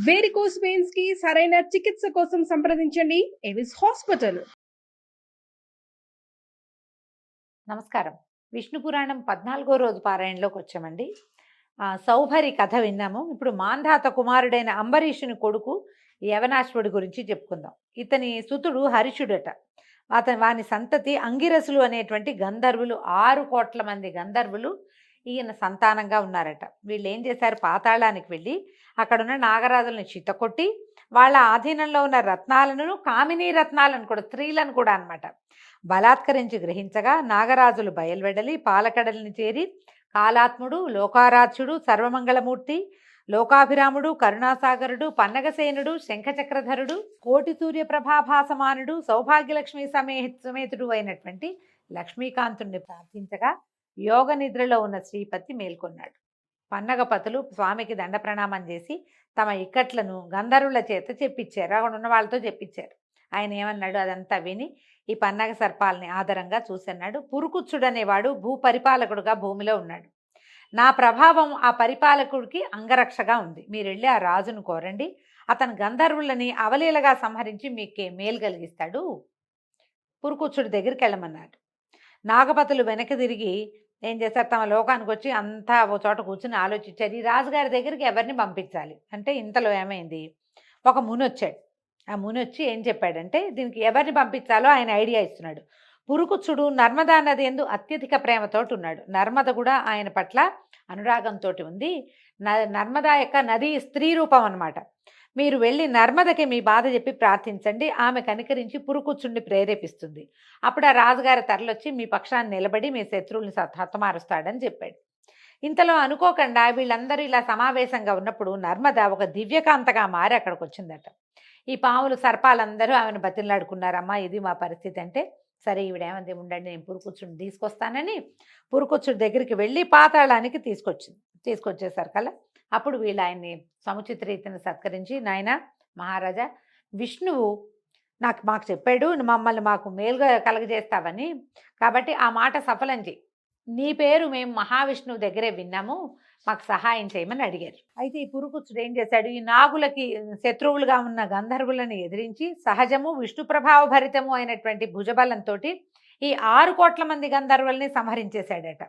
Varicose veins కి సరైన చికిత్స కోసం సంప్రదించండి ఎవిస్ హాస్పిటల్. నమస్కారం. విష్ణు పురాణం 14వ రోజు పారాయణలోకి వచ్చామండి. సౌభరి కథ విన్నాము. ఇప్పుడు మాంధాత కుమారుడైన అంబరీషుని కొడుకు యవనాశ్వుడి గురించి చెప్పుకుందాం. ఇతని సుతుడు హరిషుడట. వాని సంతతి అంగిరసులు అనేటువంటి గంధర్వులు, 6 కోట్ల మంది గంధర్వులు ఈయన సంతానంగా ఉన్నారట. వీళ్ళు ఏం చేశారు, పాతాళానికి వెళ్ళి అక్కడున్న నాగరాజులను చిత్తకొట్టి వాళ్ళ ఆధీనంలో ఉన్న రత్నాలను, కామినీ రత్నాలను కూడా, స్త్రీలను కూడా అనమాట, బలాత్కరించి గ్రహించగా నాగరాజులు బయల్వెడలి పాలకడలిని చేరి కాలాత్ముడు, లోకారాధ్యుడు, సర్వమంగళమూర్తి, లోకాభిరాముడు, కరుణాసాగరుడు, పన్నగసేనుడు, శంఖచక్రధరుడు, కోటి సూర్య ప్రభాభాసమానుడు, సౌభాగ్యలక్ష్మి సమేతుడు అయినటువంటి లక్ష్మీకాంతుణ్ణి ప్రార్థించగా యోగ నిద్రలో ఉన్న శ్రీపతి మేల్కొన్నాడు. పన్నగపతులు స్వామికి దండ ప్రణామం చేసి తమ ఇక్కట్లను గంధర్వుల చేత చెప్పించారు. అక్కడ ఉన్న వాళ్ళతో చెప్పించారు. ఆయన ఏమన్నాడు అదంతా విని ఈ పన్నగ సర్పాలని ఆదరంగా చూసన్నాడు. పురుకుచ్చుడనేవాడు భూపరిపాలకుడుగా భూమిలో ఉన్నాడు. నా ప్రభావం ఆ పరిపాలకుడికి అంగరక్షగా ఉంది. మీరు వెళ్ళి ఆ రాజును కోరండి, అతను గంధర్వులని అవలీలగా సంహరించి మీకే మేలు కలిగిస్తాడు. పురుకుచ్చుడి దగ్గరికి వెళ్ళమన్నాడు. నాగపతులు వెనక్కి తిరిగి ఏం చేశారు, తమ లోకానికి వచ్చి అంతా ఓ చోట కూర్చుని ఆలోచించారు. ఈ రాజుగారి దగ్గరికి ఎవరిని పంపించాలి అంటే, ఇంతలో ఏమైంది, ఒక ముని వచ్చాడు. ఆ ముని వచ్చి ఏం చెప్పాడంటే, దీనికి ఎవరిని పంపించాలో ఆయన ఐడియా ఇస్తున్నాడు. పురుకుచ్చుడు నర్మదా నది యందు అత్యధిక ప్రేమతోటి ఉన్నాడు. నర్మద కూడా ఆయన పట్ల అనురాగంతో ఉంది. నర్మదా యొక్క నది స్త్రీ రూపం అన్నమాట. మీరు వెళ్ళి నర్మదకి మీ బాధ చెప్పి ప్రార్థించండి, ఆమె కనికరించి పురుకుచ్చుడిని ప్రేరేపిస్తుంది. అప్పుడు ఆ రాజుగారి తరలొచ్చి మీ పక్షాన్ని నిలబడి మీ శత్రువుల్ని హతమారుస్తాడని చెప్పాడు. ఇంతలో అనుకోకుండా వీళ్ళందరూ ఇలా సమావేశంగా ఉన్నప్పుడు నర్మద ఒక దివ్యకాంతగా మారి అక్కడికి వచ్చిందట. ఈ పాములు సర్పాలందరూ ఆమెను బతిలాడుకున్నారమ్మా, ఇది మా పరిస్థితి అంటే, సరే ఈవిడేమంది, ఉండండి నేను పురుకుచ్చుడిని తీసుకొస్తానని పురుకుచ్చుడి దగ్గరికి వెళ్ళి పాతాళానికి తీసుకొచ్చేసారు కల్లా. అప్పుడు వీళ్ళు ఆయన్ని సముచిత రీతిని సత్కరించి, నాయన మహారాజా, విష్ణువు మాకు చెప్పాడు మమ్మల్ని మాకు మేలుగా కలగజేస్తావని, కాబట్టి ఆ మాట సఫలం చేయి. నీ పేరు మేము మహావిష్ణువు దగ్గరే విన్నాము, మాకు సహాయం చేయమని అడిగారు. అయితే ఈ పురుకుచ్చుడు ఏం చేశాడు, ఈ నాగులకి శత్రువులుగా ఉన్న గంధర్వులను ఎదిరించి సహజము విష్ణు ప్రభావ భరితము అయినటువంటి భుజబలంతో ఈ 6 కోట్ల మంది గంధర్వుల్ని సంహరించేశాడట.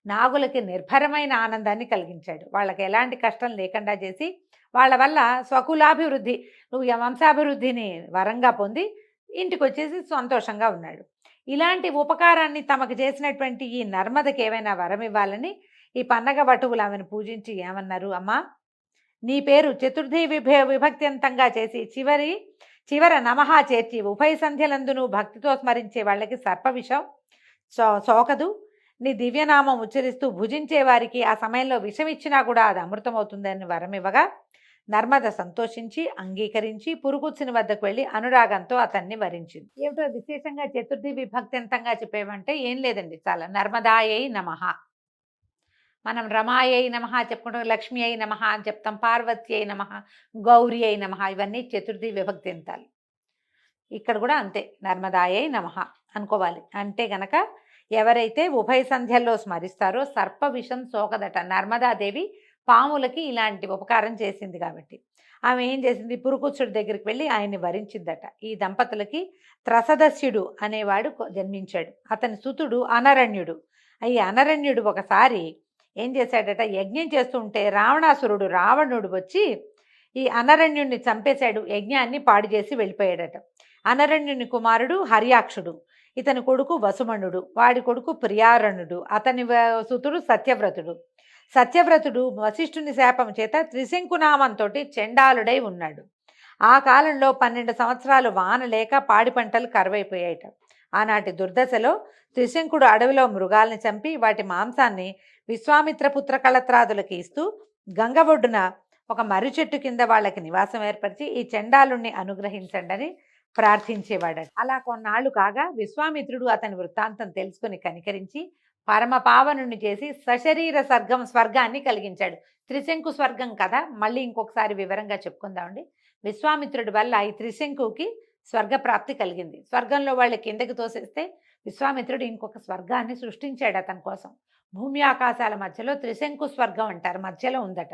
నాగులకి నిర్భరమైన ఆనందాన్ని కలిగించాడు. వాళ్ళకి ఎలాంటి కష్టం లేకుండా చేసి వాళ్ళ వల్ల స్వకులాభివృద్ధి, నువ్వు వంశాభివృద్ధిని వరంగా పొంది ఇంటికి వచ్చేసి సంతోషంగా ఉన్నాడు. ఇలాంటి ఉపకారాన్ని తమకు చేసినటువంటి ఈ నర్మదకి ఏమైనా వరం ఇవ్వాలని ఈ పన్నగ వటువులు ఆమెను పూజించి ఏమన్నారు, అమ్మా నీ పేరు చతుర్థి విభక్త్యంతంగా చేసి చివర నమః చేర్చి ఉభయ సంధ్యలందును భక్తితో స్మరించే వాళ్ళకి సర్పవిషం సోకదు. నీ దివ్యనామం ఉచ్చరిస్తూ భుజించే వారికి ఆ సమయంలో విషం ఇచ్చినా కూడా అది అమృతమవుతుందని వరమివ్వగా నర్మద సంతోషించి అంగీకరించి పురుకుచ్చుని వద్దకు వెళ్ళి అనురాగంతో అతన్ని వరించింది. ఏమిటో విశేషంగా చతుర్థి విభక్త్యంతంగా చెప్పేవంటే ఏం లేదండి, చాలా నర్మదాయై నమః, మనం రమాయై నమః చెప్పుకుంటాం, లక్ష్మి అయి నమః అని చెప్తాం, పార్వతి అయి నమః, గౌరీ అయి నమః, ఇవన్నీ చతుర్థి విభక్త్యంతాలు. ఇక్కడ కూడా అంతే, నర్మదాయై నమః అనుకోవాలి. అంటే గనక ఎవరైతే ఉభయ సంధ్యల్లో స్మరిస్తారో సర్ప విషం సోకదట. నర్మదాదేవి పాములకి ఇలాంటి ఉపకారం చేసింది కాబట్టి ఆమె ఏం చేసింది, పురుకుచ్చుడి దగ్గరికి వెళ్ళి ఆయన్ని వరించిందట. ఈ దంపతులకి త్రసదస్యుడు అనేవాడు జన్మించాడు. అతని సుతుడు అనరణ్యుడు. ఈ అనరణ్యుడు ఒకసారి ఏం చేశాడట, యజ్ఞం చేస్తుంటే రావణుడు వచ్చి ఈ అనరణ్యుడిని చంపేశాడు, యజ్ఞాన్ని పాడు చేసి వెళ్ళిపోయాడట. అనరణ్యుని కుమారుడు హర్యాక్షుడు, ఇతని కొడుకు వసుమణుడు, వాడి కొడుకు ప్రియారణుడు, అతని సుతుడు సత్యవ్రతుడు వశిష్ఠుని శాపం చేత త్రిశంకునామంతో చెండాలుడై ఉన్నాడు. ఆ కాలంలో 12 సంవత్సరాలు వాన లేక పాడి పంటలు కరువైపోయాయట. ఆనాటి దుర్దశలో త్రిశంకుడు అడవిలో మృగాల్ని చంపి వాటి మాంసాన్ని విశ్వామిత్రపుత్ర కళత్రాదులకి ఇస్తూ గంగ ఒడ్డున ఒక మర్రి చెట్టు కింద వాళ్ళకి నివాసం ఏర్పరిచి ఈ చెండాలుణ్ణి అనుగ్రహించండి అని ప్రార్థించేవాడట. అలా కొన్నాళ్ళు కాగా విశ్వామిత్రుడు అతని వృత్తాంతం తెలుసుకుని కనికరించి పరమ పావనుణ్ణి చేసి సశరీర స్వర్గాన్ని కలిగించాడు. త్రిశంకు స్వర్గం కదా, మళ్ళీ ఇంకొకసారి వివరంగా చెప్పుకుందామండి. విశ్వామిత్రుడి వల్ల ఈ త్రిశంకుకి స్వర్గప్రాప్తి కలిగింది. స్వర్గంలో వాళ్ళు కిందకి తోసేస్తే విశ్వామిత్రుడు ఇంకొక స్వర్గాన్ని సృష్టించాడు అతని కోసం. భూమి ఆకాశాల మధ్యలో త్రిశంకు స్వర్గం అంటారు, మధ్యలో ఉందట.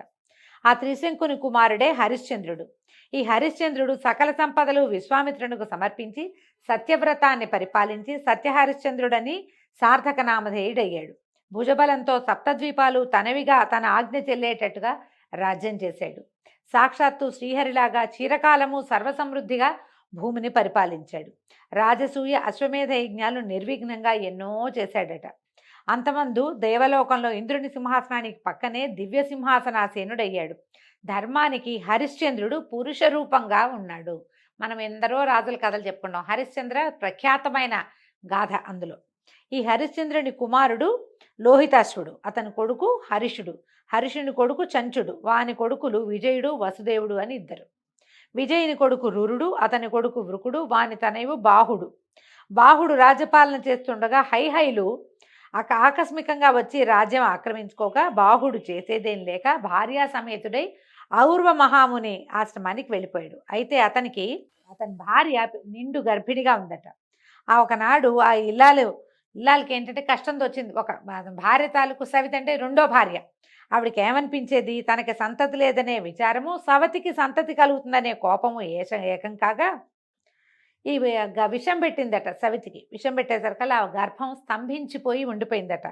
ఆ త్రిశంకుని కుమారుడే హరిశ్చంద్రుడు. ఈ హరిశ్చంద్రుడు సకల సంపదలు విశ్వామిత్రునికి సమర్పించి సత్యవ్రతాన్ని పరిపాలించి సత్యహరిశ్చంద్రుడని సార్థక నామధేయుడయ్యాడు. భుజబలంతో సప్తద్వీపాలు తనవిగా తన ఆజ్ఞ చెల్లేటట్టుగా రాజ్యం చేశాడు. సాక్షాత్తు శ్రీహరిలాగా చిరకాలము సర్వసమృద్ధిగా భూమిని పరిపాలించాడు. రాజసూయ అశ్వమేధ యజ్ఞాలు నిర్విఘ్నంగా ఎన్నో చేశాడట. అంతమందు దేవలోకంలో ఇంద్రుని సింహాసనానికి పక్కనే దివ్య సింహాసనాసీనుడయ్యాడు. ధర్మానికి హరిశ్చంద్రుడు పురుష రూపంగా ఉన్నాడు. మనం ఎందరో రాజుల కథలు చెప్పుకున్నాం. హరిశ్చంద్ర ప్రఖ్యాతమైన గాథ అందులో. ఈ హరిశ్చంద్రుని కుమారుడు లోహితాశ్వుడు, అతని కొడుకు హరిషుడు, హరిషుని కొడుకు చంచుడు, వాని కొడుకులు విజయుడు వసుదేవుడు అని ఇద్దరు. విజయుని కొడుకు రురుడు, అతని కొడుకు వృకుడు, వాని తనయువు బాహుడు. బాహుడు రాజ్యపాలన చేస్తుండగా హైహైలు ఆకస్మికంగా వచ్చి రాజ్యం ఆక్రమించుకోగా బాహుడు చేసేదేం లేక భార్యా సమేతుడై ఔర్వ మహాముని ఆశ్రమానికి వెళ్ళిపోయాడు. అయితే అతని భార్య నిండు గర్భిణిగా ఉందట. ఒకనాడు ఆ ఇల్లాలకి ఏంటంటే కష్టం వచ్చింది. ఒక భార్య తాలూకు సవిత అంటే రెండో భార్య. ఆవిడకి ఏమనిపించేది, తనకి సంతతి లేదనే విచారము, సవతికి సంతతి కలుగుతుందనే కోపము ఏకం కాగా ఈ విషం పెట్టిందట. సవితికి విషం పెట్టేసరికల్లా ఆ గర్భం స్తంభించిపోయి ఉండిపోయిందట.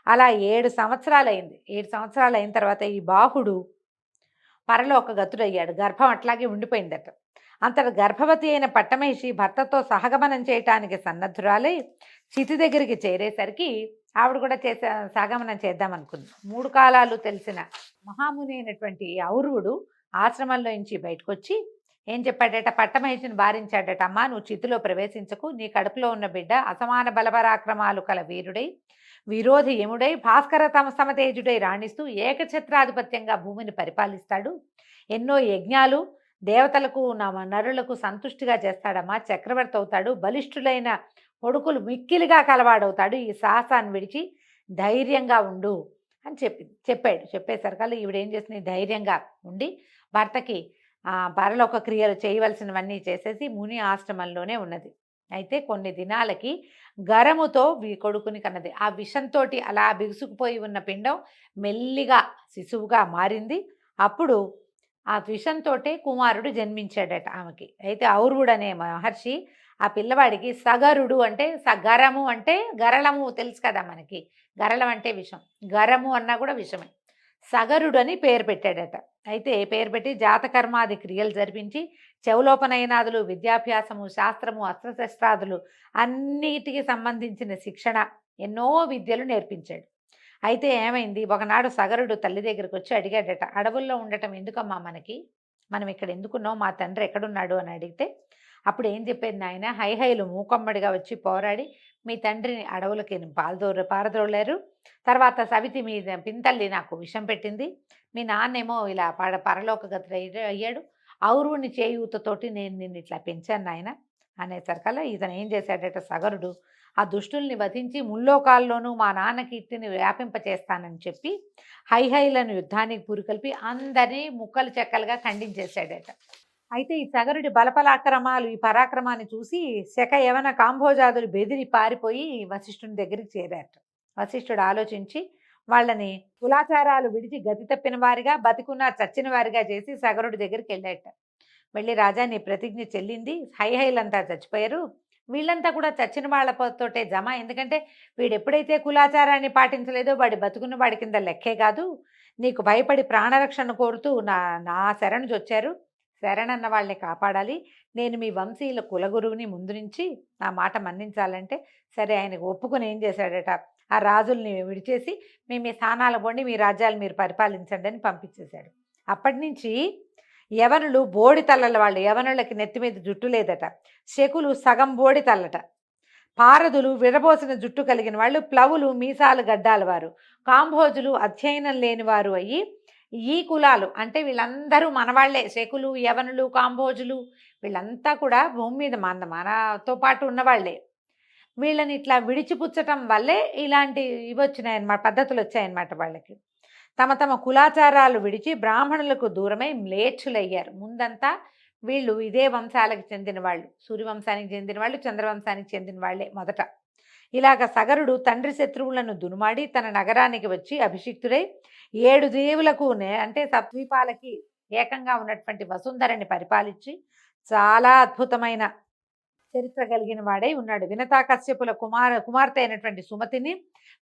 అలా 7 సంవత్సరాలు అయింది. 7 సంవత్సరాలు అయిన తర్వాత ఈ బాహుడు పరలోక గతుడయ్యాడు. గర్భం అట్లాగే ఉండిపోయిందట. అంతట గర్భవతి అయిన పట్టమహిషి భర్తతో సహగమనం చేయటానికి సన్నద్ధురాలై చితి దగ్గరికి చేరేసరికి ఆవిడ కూడా సహగమనం చేద్దామనుకుంది. 3 కాలాలు తెలిసిన మహాముని అయినటువంటి ఔర్వుడు ఆశ్రమంలో నుంచి బయటకు వచ్చి ఏం చెప్పాడట, పట్టమహిషిని భారించాడట. అమ్మా, నువ్వు చితిలో ప్రవేశించకు. నీ కడుపులో ఉన్న బిడ్డ అసమాన బలపరాక్రమాలు కల వీరుడై విరోధి యముడై భాస్కర సమతేజుడై రాణిస్తూ ఏకఛత్రాధిపత్యంగా భూమిని పరిపాలిస్తాడు. ఎన్నో యజ్ఞాలు దేవతలకు నరులకు సంతుష్టిగా చేస్తాడమ్మా. చక్రవర్తి అవుతాడు. బలిష్ఠులైన కొడుకులు మిక్కిలిగా కలవాడవుతాడు. ఈ సాహసాన్ని విడిచి ధైర్యంగా ఉండు అని చెప్పాడు. చెప్పేసరికల్లా ఈవిడేం చేసింది, ధైర్యంగా ఉండి భర్తకి పరలోక క్రియలు చేయవలసినవన్నీ చేసేసి ముని ఆశ్రమంలోనే ఉన్నది. అయితే కొన్ని దినాలకి గరముతో కొడుకుని కన్నది. ఆ విషంతో అలా బిగుసుకుపోయి ఉన్న పిండం మెల్లిగా శిశువుగా మారింది. అప్పుడు ఆ విషంతోటే కుమారుడు జన్మించాడట ఆమెకి. అయితే ఔర్వుడు అనే మహర్షి ఆ పిల్లవాడికి సగరుడు అంటే గరము అంటే గరళము తెలుసు కదా మనకి. గరళం అంటే విషం, గరము అన్నా కూడా విషమే. సగరుడు అని పేరు పెట్టాడట. అయితే పేరు పెట్టి జాతకర్మాది క్రియలు జరిపించి చెవులోపనయనాదులు, విద్యాభ్యాసము, శాస్త్రము, అస్త్రశస్త్రాదులు అన్నిటికి సంబంధించిన శిక్షణ, ఎన్నో విద్యలు నేర్పించాడు. అయితే ఏమైంది, ఒకనాడు సగరుడు తల్లి దగ్గరికి వచ్చి అడిగాడట, అడవుల్లో ఉండటం ఎందుకమ్మా మనకి, మనం ఇక్కడ ఎందుకున్నావు, మా తండ్రి ఎక్కడున్నాడు అని అడిగితే అప్పుడు ఏం చెప్పేది, నాయన హైహైలు మూకమ్మడిగా వచ్చి పోరాడి మీ తండ్రిని అడవులకి పారదోలారు. తర్వాత సవితి మీ పింతల్లి నాకు విషం పెట్టింది. మీ నాన్నేమో ఇలా పరలోక గతుడు అయ్యాడు. ఔరుని చేయూతతోటి నేను నిన్ను ఇట్లా పెంచాను నాయన అనేసరికల్లా ఇతను ఏం చేశాడట, సగరుడు ఆ దుష్టుల్ని వధించి ముల్లోకాల్లోనూ మా నాన్న కీర్తిని వ్యాపింపచేస్తానని చెప్పి హైహైలను యుద్ధానికి పురికొల్పి అందరినీ ముక్కలు చెక్కలుగా ఖండించేశాడట. అయితే ఈ సగరుడి బలపరాక్రమాలు, ఈ పరాక్రమాన్ని చూసి శక యవన కాంభోజాదులు బెదిరి పారిపోయి వశిష్ఠుని దగ్గరికి చేరారట. వశిష్ఠుడు ఆలోచించి వాళ్ళని కులాచారాలు విడిచి గతి తప్పిన వారిగా, బతికున్న చచ్చిన వారిగా చేసి సగరుడి దగ్గరికి వెళ్ళాట. వెళ్ళి, రాజా నీ ప్రతిజ్ఞ చెల్లింది, హైహైలంతా చచ్చిపోయారు, వీళ్ళంతా కూడా చచ్చిన వాళ్ళతోటే జమ. ఎందుకంటే వీడు ఎప్పుడైతే కులాచారాన్ని పాటించలేదో వాడి బతుకున్న వాడి కింద లెక్కే కాదు. నీకు భయపడి ప్రాణరక్షణ కోరుతూ నా శరణు వచ్చారు. శరణన్న వాళ్ళని కాపాడాలి. నేను మీ వంశీయుల కులగురువుని, ముందు నుంచి నా మాట మన్నించాలంటే సరే ఆయనకు ఒప్పుకొని ఏం చేశాడట, ఆ రాజుల్ని విడిచేసి మీ స్థానాల పోండి, మీ రాజ్యాలు మీరు పరిపాలించండి అని పంపించేశాడు. అప్పటి నుంచి యవనులు బోడి తల్లల వాళ్ళు, యవనులకి నెత్తి మీద జుట్టు లేదట. శకులు సగం బోడి తల్లట. పారదులు విరబోసిన జుట్టు కలిగిన వాళ్ళు, ప్లవులు మీసాలు గడ్డాల వారు, కాంభోజులు అధ్యయనం లేని వారు అయ్యి ఈ కులాలు అంటే వీళ్ళందరూ మనవాళ్లే. శకులు, యవనులు, కాంభోజులు వీళ్ళంతా కూడా భూమి మీద మనతో పాటు ఉన్నవాళ్లే. వీళ్ళని ఇట్లా విడిచిపుచ్చటం వల్లే ఇలాంటి ఇవి వచ్చినాయన్నమాట, పద్ధతులు వచ్చాయన్నమాట. వాళ్ళకి తమ తమ కులాచారాలు విడిచి బ్రాహ్మణులకు దూరమై మ్లేచ్ఛులయ్యారు. ముందంతా వీళ్ళు ఇదే వంశాలకు చెందిన వాళ్ళు, సూర్యవంశానికి చెందిన వాళ్ళు, చంద్రవంశానికి చెందిన వాళ్ళే మొదట. ఇలాగ సగరుడు తండ్రి శత్రువులను దునుమాడి తన నగరానికి వచ్చి అభిషిక్తుడై 7 దేవులకు అంటే సప్ద్వీపాలకి ఏకంగా ఉన్నటువంటి వసుంధరని పరిపాలించి చాలా అద్భుతమైన చరిత్ర కలిగిన వాడై ఉన్నాడు. వినతాకశ్యపుల కుమార్తె అయినటువంటి సుమతిని,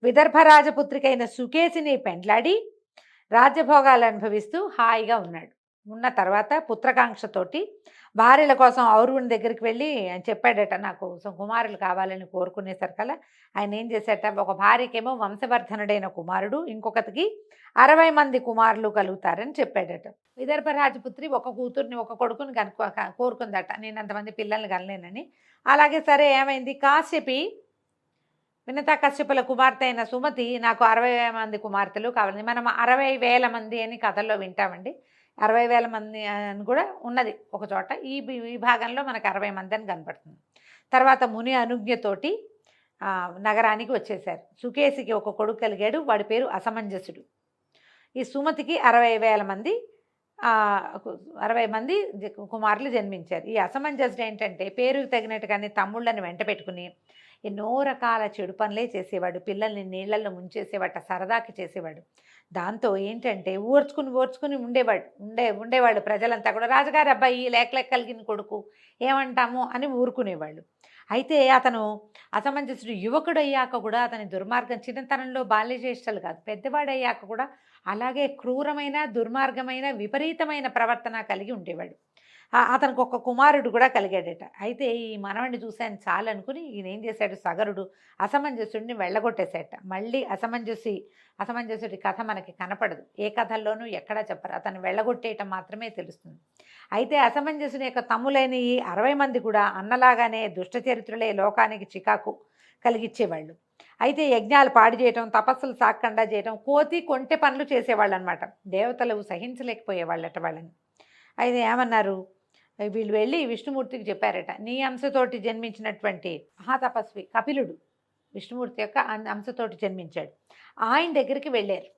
విదర్భ రాజపుత్రికైన సుకేసిని పెండ్లాడి రాజ్యభోగాలు అనుభవిస్తూ హాయిగా ఉన్నాడు. ఉన్న తర్వాత పుత్రకాంక్షతోటి భార్యల కోసం ఔరువుని దగ్గరికి వెళ్ళి ఆయన చెప్పాడట, నాకు కుమారులు కావాలని కోరుకునేసరికల్లా ఆయన ఏం చేశాట, ఒక భార్యకేమో వంశవర్ధనుడైన కుమారుడు, ఇంకొకటికి 60 మంది కుమారులు కలుగుతారని చెప్పాడట. విదర్భ రాజపుత్రి ఒక కూతుర్ని ఒక కొడుకుని కోరుకుందట, నేను అంతమంది పిల్లల్ని కనలేనని. అలాగే సరే ఏమైంది, కాశ్యపి వినతా కశ్యపుల కుమార్తె అయిన సుమతి నాకు 60 మంది కుమార్తెలు కావాలి. మనం 60,000 మంది అని కథల్లో వింటామండి. 60,000 మంది అని కూడా ఉన్నది ఒక చోట. ఈ భాగంలో మనకు 60 మంది అని కనపడుతుంది. తర్వాత ముని అనుజ్ఞతోటి నగరానికి వచ్చేశారు. సుకేసికి ఒక కొడుకు కలిగాడు, వాడి పేరు అసమంజసుడు. ఈ సుమతికి 60,000 మంది 60 మంది కుమారులు జన్మించారు. ఈ అసమంజసుడు ఏంటంటే పేరుకు తగినట్టుగానే తమ్ముళ్ళని వెంట పెట్టుకుని ఎన్నో రకాల చెడు పనులే చేసేవాడు. పిల్లల్ని నీళ్లలో ముంచేసేవాట, సరదాకి చేసేవాడు. దాంతో ఏంటంటే ఓర్చుకుని ఉండేవాళ్ళు ప్రజలంతా కూడా, రాజుగారి అబ్బాయి లేక కలిగిన కొడుకు ఏమంటాము అని ఊరుకునేవాళ్ళు. అయితే అతను అసమంజసుడు యువకుడయ్యాక కూడా అతని దుర్మార్గం, చిన్నతనంలో బాల్యచేష్టలు కాదు, పెద్దవాడయ్యాక కూడా అలాగే క్రూరమైన దుర్మార్గమైన విపరీతమైన ప్రవర్తన కలిగి ఉండేవాడు. అతనికి ఒక కుమారుడు కూడా కలిగాడట. అయితే ఈ మనవడిని చూశాను చాలు అనుకుని ఈయన ఏం చేశాడు, సగరుడు అసమంజసుడిని వెళ్ళగొట్టేశాట. మళ్ళీ అసమంజసుడి కథ మనకి కనపడదు, ఏ కథల్లోనూ ఎక్కడా చెప్పరు, అతను వెళ్ళగొట్టేయటం మాత్రమే తెలుస్తుంది. అయితే అసమంజసుని యొక్క తమ్ములైన ఈ 60 మంది కూడా అన్నలాగానే దుష్ట చరిత్రలే, లోకానికి చికాకు కలిగించేవాళ్ళు. అయితే యజ్ఞాలు పాడు చేయటం, తపస్సులు సాగకుండా చేయటం, కోతి కొంటె పనులు చేసేవాళ్ళు అనమాట. దేవతలు సహించలేకపోయేవాళ్ళట వాళ్ళని. అయితే ఏమన్నారు, వీళ్ళు వెళ్ళి విష్ణుమూర్తికి చెప్పారట, నీ అంశతోటి జన్మించినటువంటి మహాతపస్వి కపిలుడు విష్ణుమూర్తి యొక్క అంశతోటి జన్మించాడు, ఆయన దగ్గరికి వెళ్ళారు.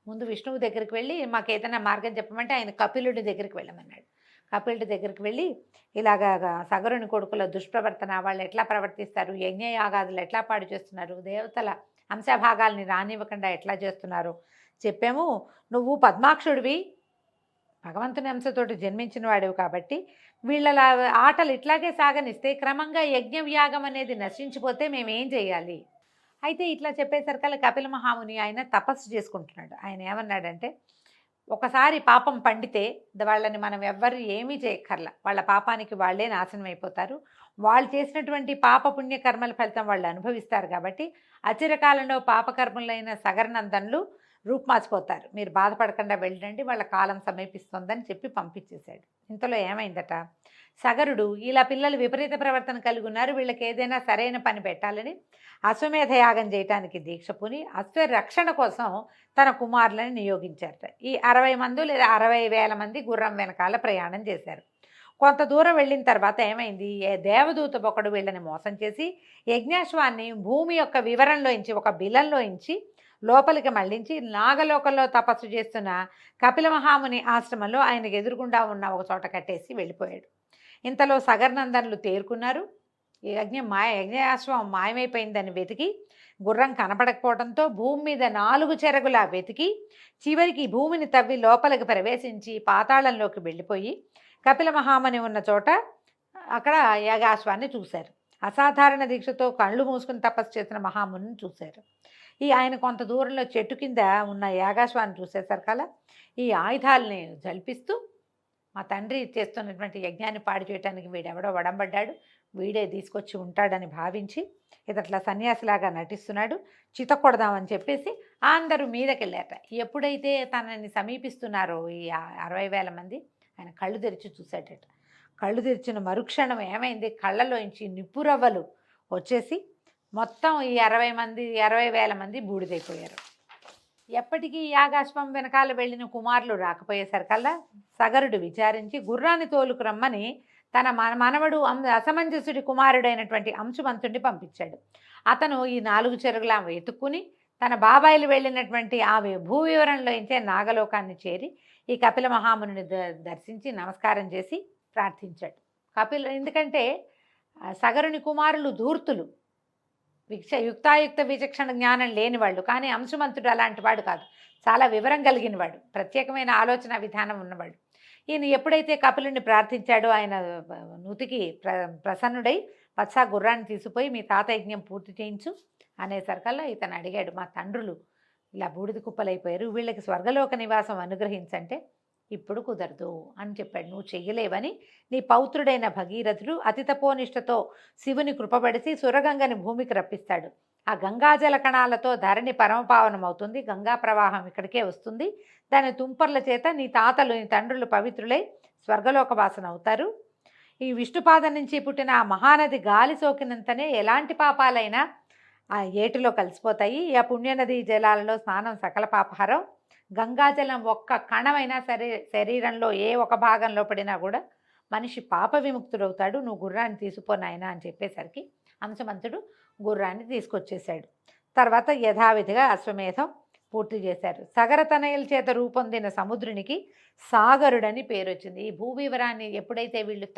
ముందు విష్ణువు దగ్గరికి వెళ్ళి మాకు ఏదైనా మార్గం చెప్పమంటే ఆయన కపిలుడి దగ్గరికి వెళ్ళమన్నాడు. కపిలుడి దగ్గరికి వెళ్ళి ఇలాగా సగరుని కొడుకుల దుష్ప్రవర్తన, వాళ్ళు ఎట్లా ప్రవర్తిస్తారు, యజ్ఞయాగాదులు ఎట్లా పాడు చేస్తున్నారు, దేవతల అంశభాగాల్ని రానివ్వకుండా ఎట్లా చేస్తున్నారు చెప్పాము. నువ్వు పద్మాక్షుడివి, భగవంతుని అంశతోటి జన్మించిన వాడివి కాబట్టి వీళ్ళ ఆటలు ఇట్లాగే సాగనిస్తే క్రమంగా యజ్ఞవ్యాగం అనేది నశించిపోతే మేమేం చేయాలి. అయితే ఇట్లా చెప్పేసరికల్లా కపిల మహాముని ఆయన తపస్సు చేసుకుంటున్నాడు. ఆయన ఏమన్నాడంటే, ఒకసారి పాపం పండితే వాళ్ళని మనం ఎవ్వరు ఏమీ చేయక్కర్లా, వాళ్ళ పాపానికి వాళ్ళే నాశనం అయిపోతారు. వాళ్ళు చేసినటువంటి పాపపుణ్య కర్మల ఫలితం వాళ్ళు అనుభవిస్తారు. కాబట్టి అచిరకాలంలో పాపకర్మలైన సగరనందన్లు రూపుమాసిపోతారు, మీరు బాధపడకుండా వెళ్ళండి, వాళ్ళ కాలం సమీపిస్తుందని చెప్పి పంపించేశాడు. ఇంతలో ఏమైందట, సగరుడు ఇలా పిల్లలు విపరీత ప్రవర్తన కలిగి ఉన్నారు, వీళ్ళకి ఏదైనా సరైన పని పెట్టాలని అశ్వమేధ యాగం చేయడానికి దీక్ష పూని అశ్వ రక్షణ కోసం తన కుమారులను నియోగించారట. ఈ 60 మంది లేదా 60,000 మంది గుర్రం వెనకాల ప్రయాణం చేశారు. కొంత దూరం వెళ్ళిన తర్వాత ఏమైంది, దేవదూత ఒకడు వీళ్ళని మోసం చేసి యజ్ఞాశ్వాన్ని భూమి యొక్క వివరంలోంచి ఒక బిలంలోంచి లోపలికి మళ్లించి నాగలోకంలో తపస్సు చేస్తున్న కపిల మహాముని ఆశ్రమంలో ఆయనకు ఎదురుగుండా ఉన్న ఒక చోట కట్టేసి వెళ్ళిపోయాడు. ఇంతలో సగరనందనులు తేరుకున్నారు. యజ్ఞాశ్వం మాయమైపోయిందని వెతికి గుర్రం కనపడకపోవడంతో భూమి మీద 4 చెరగులా వెతికి చివరికి భూమిని తవ్వి లోపలికి ప్రవేశించి పాతాళంలోకి వెళ్ళిపోయి కపిల మహాముని ఉన్న చోట అక్కడ యాగాశ్వాన్ని చూశారు. అసాధారణ దీక్షతో కళ్ళు మూసుకుని తపస్సు చేసిన మహాముని చూశారు. ఆయన కొంత దూరంలో చెట్టు కింద ఉన్న యాగాశ్వాన్ని చూసేసరికల్లా ఈ ఆయుధాలని జల్పిస్తూ, మా తండ్రి చేస్తున్నటువంటి యజ్ఞాన్ని పాడు చేయడానికి వీడెవడో వడంబడ్డాడు, వీడే తీసుకొచ్చి ఉంటాడని భావించి ఇదట్లా సన్యాసిలాగా నటిస్తున్నాడు, చితకొడదామని చెప్పేసి అందరూ మీదకెళ్ళారట. ఎప్పుడైతే తనని సమీపిస్తున్నారో ఈ 60,000 మంది, ఆయన కళ్ళు తెరిచి చూశాడట. కళ్ళు తెరిచిన మరుక్షణం ఏమైంది, కళ్ళలోంచి నిప్పురవ్వలు వచ్చేసి మొత్తం ఈ 60,000 మంది బూడిదైపోయారు. ఎప్పటికీ యాగాశ్వం వెనకాల వెళ్ళిన కుమారులు రాకపోయేసరికల్లా సగరుడు విచారించి గుర్రాన్ని తోలుకురమ్మని తన మనవడు అసమంజసుడి కుమారుడైనటువంటి అంశుమంతుడిని పంపించాడు. అతను ఈ 4 చెరుగులా వెతుక్కుని తన బాబాయిలు వెళ్ళినటువంటి ఆ భూ వివరంలో ఇంచే నాగలోకాన్ని చేరి ఈ కపిల మహాముని దర్శించి నమస్కారం చేసి ప్రార్థించాడు. ఎందుకంటే సగరుని కుమారులు ధూర్తులు, యుక్తాయుక్త విచక్షణ జ్ఞానం లేని వాళ్ళు, కానీ అంశుమంతుడు అలాంటి వాడు కాదు, చాలా వివరం కలిగిన వాడు, ప్రత్యేకమైన ఆలోచన విధానం ఉన్నవాడు. ఈయన ఎప్పుడైతే కపిలుని ప్రార్థించాడో ఆయన నుతికి ప్రసన్నుడై వత్స గుర్రాన్ని తీసుకుపోయి మీ తాత యజ్ఞం పూర్తి చేయించు అనేసరికల్లా ఇతను అడిగాడు, మా తండ్రులు ఇలా బూడిద కుప్పలైపోయారు, వీళ్ళకి స్వర్గలోక నివాసం అనుగ్రహించంటే ఇప్పుడు కుదరదు అని చెప్పాడు. నువ్వు చెయ్యలేవని నీ పౌత్రుడైన భగీరథుడు అతి తపోనిష్టతో శివుని కృపబడిసి సురగంగని భూమికి రప్పిస్తాడు. ఆ గంగాజల కణాలతో ధరణి పరమపావనమవుతుంది, గంగా ప్రవాహం ఇక్కడికే వస్తుంది, దాని తుంపర్ల చేత నీ తాతలు నీ తండ్రులు పవిత్రులై స్వర్గలోక వాసన అవుతారు. ఈ విష్ణుపాదం నుంచి పుట్టిన ఆ మహానది గాలి సోకినంతనే ఎలాంటి పాపాలైనా ఆ ఏటిలో కలిసిపోతాయి. ఆ పుణ్యనది జలాలలో స్నానం సకల పాపహారం. గంగాజలం ఒక్క కణమైనా సరే శరీరంలో ఏ ఒక భాగంలో పడినా కూడా మనిషి పాప విముక్తుడవుతాడు, నువ్వు గుర్రాన్ని తీసుకుపోనాయనా అని చెప్పేసరికి అంశమంతుడు గుర్రాన్ని తీసుకొచ్చేశాడు. తర్వాత యథావిధిగా అశ్వమేధం పూర్తి చేశారు. సగరతనయుల చేత రూపొందిన సముద్రునికి సాగరుడని పేరు వచ్చింది. ఈ భూవివరాన్ని ఎప్పుడైతే వీళ్ళు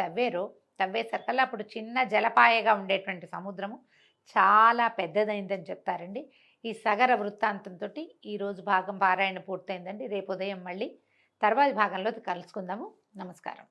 తవ్వేసరికల్లా అప్పుడు చిన్న జలపాయగా ఉండేటువంటి సముద్రము చాలా పెద్దదైందని చెప్తారండి. ఈ సగర వృత్తాంతంతో ఈరోజు భాగం పారాయణ పూర్తయిందండి. రేపు ఉదయం మళ్ళీ తర్వాతి భాగంలో కలుసుకుందాము. నమస్కారం.